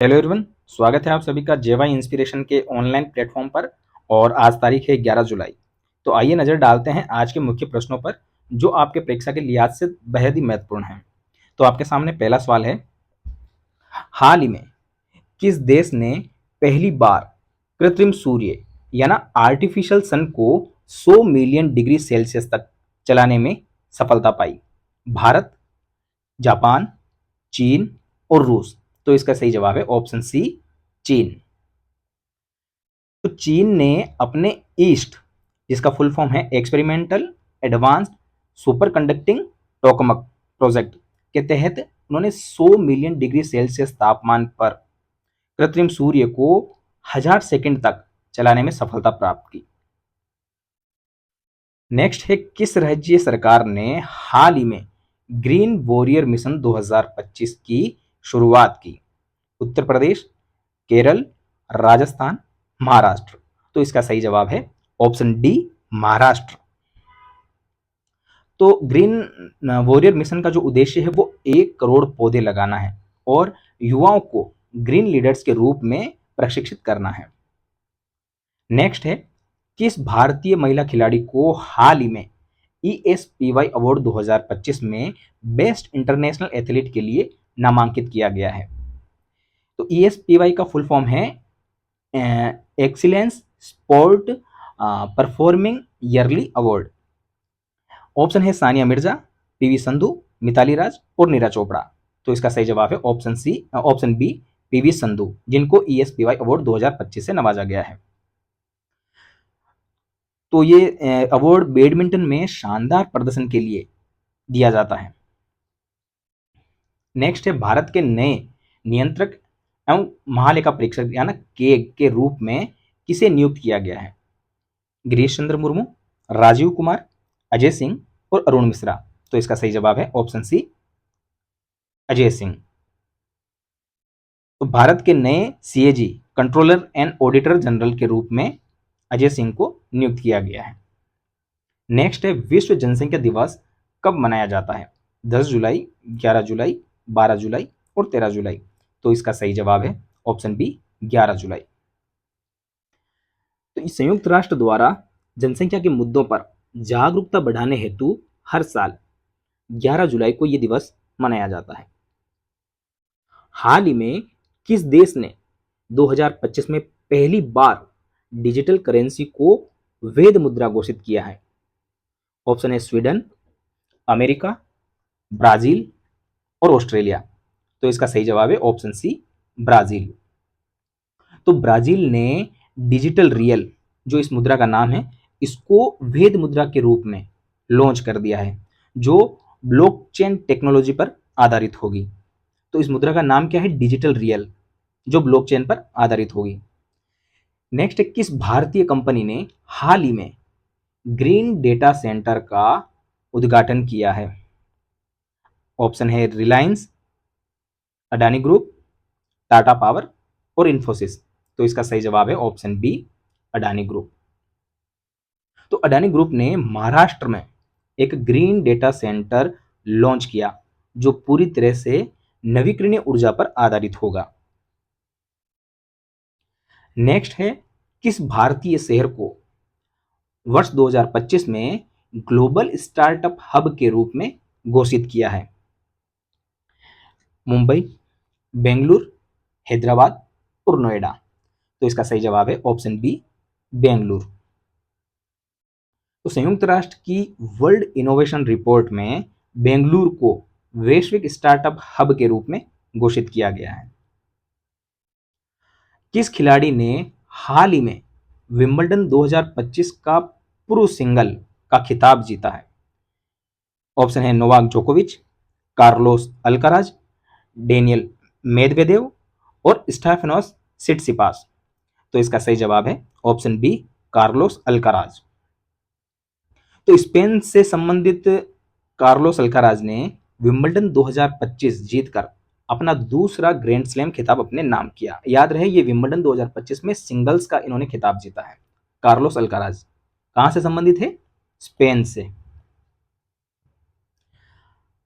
Hello everyone, स्वागत है आप सभी का जेवाई इंस्पिरेशन के ऑनलाइन प्लेटफॉर्म पर। और आज तारीख है 11 जुलाई। तो आइए नज़र डालते हैं आज के मुख्य प्रश्नों पर जो आपके परीक्षा के लिहाज से बेहद ही महत्वपूर्ण हैं। तो आपके सामने पहला सवाल है, हाल ही में किस देश ने पहली बार कृत्रिम सूर्य या ना आर्टिफिशियल सन को 100 मिलियन डिग्री सेल्सियस तक चलाने में सफलता पाई? भारत, जापान, चीन और रूस। तो इसका सही जवाब है ऑप्शन सी, चीन। तो चीन ने अपने ईस्ट, जिसका फुल फॉर्म है experimental advanced super conducting Tokmok project के तहत उन्होंने 100 मिलियन डिग्री सेल्सियस तापमान पर कृत्रिम सूर्य को 1000 सेकंड तक चलाने में सफलता प्राप्त की। नेक्स्ट है, किस राज्य सरकार ने हाल ही में ग्रीन वॉरियर मिशन 2025 की शुरुआत की? उत्तर प्रदेश, केरल, राजस्थान, महाराष्ट्र। तो इसका सही जवाब है ऑप्शन डी, महाराष्ट्र। तो ग्रीन वॉरियर मिशन का जो उद्देश्य है वो 1 करोड़ पौधे लगाना है और युवाओं को ग्रीन लीडर्स के रूप में प्रशिक्षित करना है। नेक्स्ट है, किस भारतीय महिला खिलाड़ी को हाल ही में ESPY अवार्ड 2025 में बेस्ट इंटरनेशनल एथलीट के लिए नामांकित किया गया है? तो ESPY का फुल फॉर्म है excellence sport performing yearly award. Option है सानिया मिर्जा, PV संधू, मिताली राज और नीरज चोपड़ा। तो इसका सही जवाब है ऑप्शन बी, PV संधू, जिनको ESPY अवार्ड 2025 से नवाजा गया है। तो ये अवार्ड बैडमिंटन में शानदार प्रदर्शन के लिए दिया जाता है। नेक्स्ट है, भारत के नए नियंत्रक एवं महालेखा परीक्षक यानी के रूप में किसे नियुक्त किया गया है? गिरीश चंद्र मुर्मू, राजीव कुमार, अजय सिंह और अरुण मिश्रा। तो इसका सही जवाब है ऑप्शन सी, अजय सिंह। तो भारत के नए CAG controller and auditor general के रूप में अजय सिंह को नियुक्त किया गया है। नेक्स्ट है, विश्व जनसंख्या दिवस कब मनाया जाता है? 10 जुलाई, 11 जुलाई, 12 जुलाई और 13 जुलाई। तो इसका सही जवाब है ऑप्शन बी, 11 जुलाई। तो संयुक्त राष्ट्र द्वारा जनसंख्या के मुद्दों पर जागरूकता बढ़ाने हेतु हर साल 11 जुलाई को यह दिवस मनाया जाता है। हाल ही में किस देश ने 2025 में पहली बार डिजिटल करेंसी को वैध मुद्रा घोषित किया है? ऑप्शन है स्वीडन, अमेरिका, ब्राजील और ऑस्ट्रेलिया। तो इसका सही जवाब है ऑप्शन सी, ब्राजील। तो ब्राजील ने डिजिटल रियल, जो इस मुद्रा का नाम है, इसको वैध मुद्रा के रूप में लॉन्च कर दिया है, जो ब्लॉकचेन टेक्नोलॉजी पर आधारित होगी। तो इस मुद्रा का नाम क्या है? डिजिटल रियल, जो ब्लॉकचेन पर आधारित होगी। नेक्स्ट, किस भारतीय कंपनी ने हाल ही में ग्रीन डेटा सेंटर का उद्घाटन किया है? ऑप्शन है रिलायंस, अडानी ग्रुप, टाटा पावर और इन्फोसिस। तो इसका सही जवाब है ऑप्शन बी, अडानी ग्रुप। तो अडानी ग्रुप ने महाराष्ट्र में एक ग्रीन डेटा सेंटर लॉन्च किया जो पूरी तरह से नवीकरणीय ऊर्जा पर आधारित होगा। नेक्स्ट है, किस भारतीय शहर को वर्ष 2025 में ग्लोबल स्टार्टअप हब के रूप में घोषित किया है? मुंबई, बेंगलुरु, हैदराबाद और नोएडा। तो इसका सही जवाब है ऑप्शन बी, बेंगलुरु। तो संयुक्त राष्ट्र की वर्ल्ड इनोवेशन रिपोर्ट में बेंगलुरु को वैश्विक स्टार्टअप हब के रूप में घोषित किया गया है। किस खिलाड़ी ने हाल ही में विंबलडन 2025 का पुरुष सिंगल का खिताब जीता है? ऑप्शन है नोवाक जोकोविच, कार्लोस अल्काराज, डेनियल मेदवेदेव और स्टेफानोस सिटसिपास। तो इसका सही जवाब है ऑप्शन बी, कार्लोस अल्काराज। तो स्पेन से संबंधित कार्लोस अल्काराज ने विंबलडन 2025 जीतकर अपना दूसरा ग्रैंड स्लैम खिताब अपने नाम किया। याद रहे, ये विंबलडन 2025 में सिंगल्स का इन्होंने खिताब जीता है। कार्लोस अल्काराज कहां से संबंधित है? स्पेन से।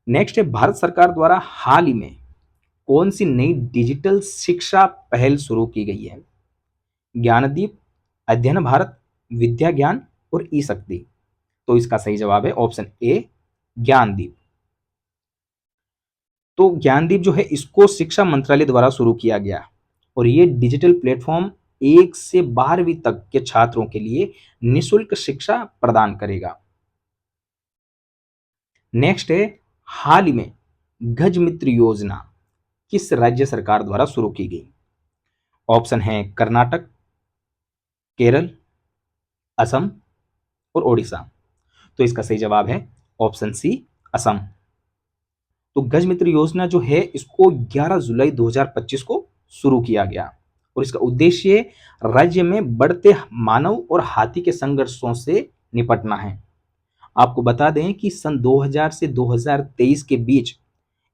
नेक्स्ट है, भारत सरकार द्वारा हाल ही में कौन सी नई डिजिटल शिक्षा पहल शुरू की गई है? ज्ञानदीप, अध्ययन भारत, विद्या ज्ञान और ई शक्ति। तो इसका सही जवाब है ऑप्शन ए, ज्ञानदीप। तो ज्ञानदीप जो है इसको शिक्षा मंत्रालय द्वारा शुरू किया गया और ये डिजिटल प्लेटफॉर्म 1 से 12वीं तक के छात्रों के लिए निशुल्क शिक्षा प्रदान करेगा। नेक्स्ट है, हाल ही में गज मित्र योजना किस राज्य सरकार द्वारा शुरू की गई? ऑप्शन है कर्नाटक, केरल, असम और ओडिशा। तो इसका सही जवाब है ऑप्शन सी, असम। तो गज मित्र योजना जो है इसको 11 जुलाई 2025 को शुरू किया गया और इसका उद्देश्य राज्य में बढ़ते मानव और हाथी के संघर्षों से निपटना है। आपको बता दें कि सन 2000 से 2023 के बीच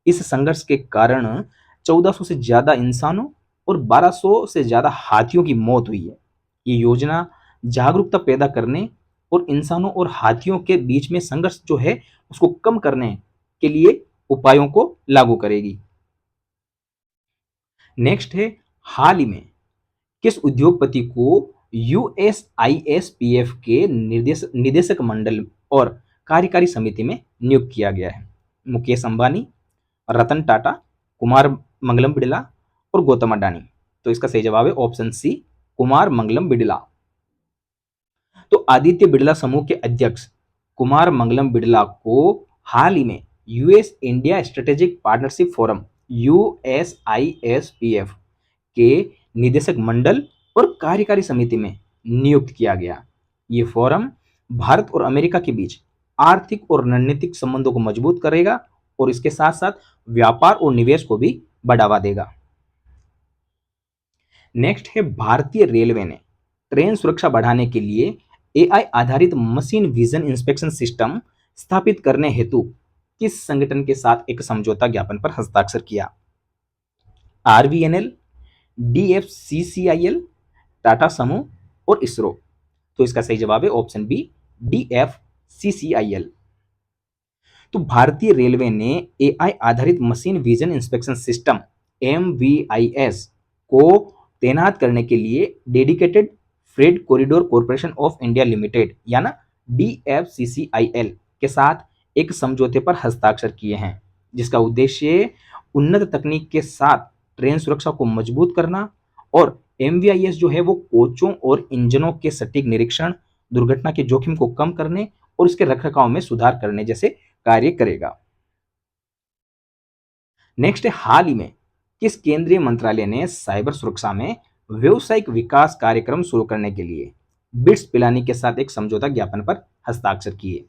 इस संघर्ष के कारण 1400 से ज्यादा इंसानों और 1200 से ज्यादा हाथियों की मौत हुई है। ये योजना जागरूकता पैदा करने और इंसानों और हाथियों के बीच में संघर्ष जो है उसको कम करने के लिए उपायों को लागू करेगी। नेक्स्ट है, हाल ही में किस उद्योगपति को यूएसआईएसपीएफ के निदेशक मंडल और कार्यकारी समिति में नियुक्त किया गया है? मुकेश अंबानी, रतन टाटा, कुमार मंगलम बिड़ला और गौतम अडानी। तो इसका सही जवाब है ऑप्शन सी, कुमार मंगलम बिड़ला। तो आदित्य बिड़ला समूह के अध्यक्ष कुमार मंगलम बिड़ला को हाल ही में US India strategic partnership forum USISPF के निदेशक मंडल और कार्यकारी समिति में नियुक्त किया गया। ये फोरम भारत और अमेरिका के बीच आर्थिक और रणनीतिक संबंधों को मजबूत करेगा और इसके साथ साथ व्यापार और निवेश को भी बढ़ावा देगा। नेक्स्ट है, भारतीय रेलवे ने ट्रेन सुरक्षा बढ़ाने के लिए एआई आधारित मशीन विजन इंस्पेक्शन सिस्टम स्थापित करने हेतु किस संगठन के साथ एक समझौता ज्ञापन पर हस्ताक्षर किया? आरवीएनएल, डीएफसीसीआईएल, टाटा समूह और इसरो। तो इसका सही जवाब है ऑप्शन बी, डीएफसीसीआईएल। तो भारतीय रेलवे ने एआई आधारित मशीन विजन इंस्पेक्शन सिस्टम एमवीआईएस को तैनात करने के लिए dedicated freight corridor corporation of India limited या ना डीएफसीसीआईएल के साथ एक समझौते पर हस्ताक्षर किए हैं, जिसका उद्देश्य उन्नत तकनीक के साथ ट्रेन सुरक्षा को मजबूत करना और एमवीआईएस जो है वो कोचों और इंजनों के सटीक निरीक्षण, दुर्घटना के जोखिम को कम करने और इसके रखरखाव में सुधार करने जैसे कार्य करेगा। नेक्स्ट है, हाल ही में किस केंद्रीय मंत्रालय ने साइबर सुरक्षा में व्यावसायिक विकास कार्यक्रम शुरू करने के लिए बिट्स पिलानी के साथ एक समझौता ज्ञापन पर हस्ताक्षर किए?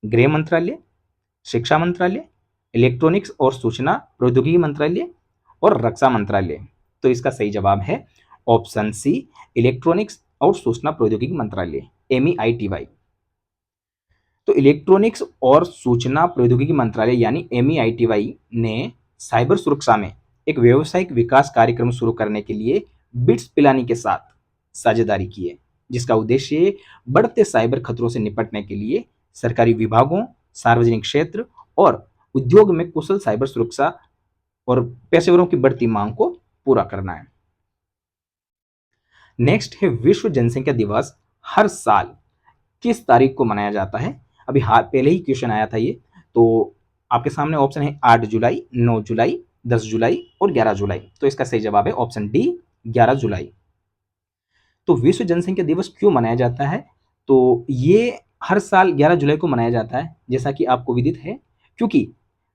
गृह मंत्रालय, शिक्षा मंत्रालय, इलेक्ट्रॉनिक्स और सूचना प्रौद्योगिकी मंत्रालय और रक्षा मंत्रालय। तो इसका सही जवाब है ऑप्शन सी, इलेक्ट्रॉनिक्स और सूचना प्रौद्योगिकी मंत्रालय, एमईआईटीवाई। तो इलेक्ट्रॉनिक्स और सूचना प्रौद्योगिकी मंत्रालय यानी एमईआईटीवाई ने साइबर सुरक्षा में एक व्यावसायिक विकास कार्यक्रम शुरू करने के लिए बिट्स पिलानी के साथ साझेदारी की है, जिसका उद्देश्य बढ़ते साइबर खतरों से निपटने के लिए सरकारी विभागों, सार्वजनिक क्षेत्र और उद्योग में कुशल साइबर सुरक्षा और पेशेवरों की बढ़ती मांग को पूरा करना है। नेक्स्ट है, विश्व जनसंख्या दिवस हर साल किस तारीख को मनाया जाता है? अभी हाल पहले ही क्वेश्चन आया था ये, तो आपके सामने ऑप्शन है 8 जुलाई, 9 जुलाई, 10 जुलाई और 11 जुलाई। तो इसका सही जवाब है ऑप्शन डी, 11 जुलाई। तो विश्व जनसंख्या दिवस क्यों मनाया जाता है? तो ये हर साल 11 जुलाई को मनाया जाता है, जैसा कि आपको विदित है, क्योंकि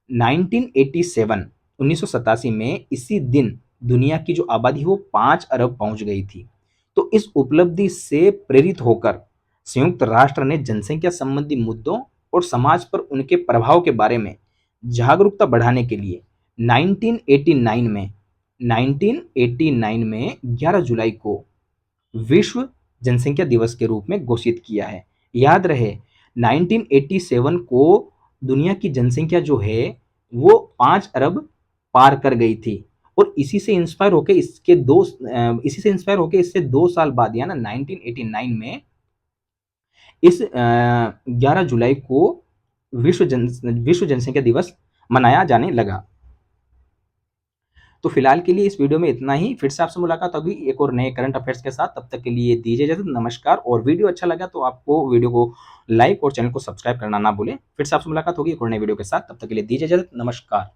1987 1987 में इसी दिन दुनिया की जो आबादी है वो 5 अरब पहुंच गई थी। तो इस उपलब्धि से प्रेरित होकर संयुक्त राष्ट्र ने जनसंख्या संबंधी मुद्दों और समाज पर उनके प्रभाव के बारे में जागरूकता बढ़ाने के लिए 1989 में 11 जुलाई को विश्व जनसंख्या दिवस के रूप में घोषित किया है। याद रहे 1987 को दुनिया की जनसंख्या जो है वो 5 अरब पार कर गई थी और इसी से इंस्पायर होके इससे 2 साल बाद या ना 1989 में इस 11 जुलाई को विश्व जनसंख्या दिवस मनाया जाने लगा। तो फिलहाल के लिए इस वीडियो में इतना ही। फिर से आपसे मुलाकात होगी एक और नए करंट अफेयर्स के साथ। तब तक के लिए दीजिए इजाजत, नमस्कार। और वीडियो अच्छा लगा तो आपको वीडियो को लाइक और चैनल को सब्सक्राइब करना ना भूलें। फिर से आपसे मुलाकात होगी एक और नए वीडियो के साथ। तब तक के लिए दीजिए इजाजत, नमस्कार।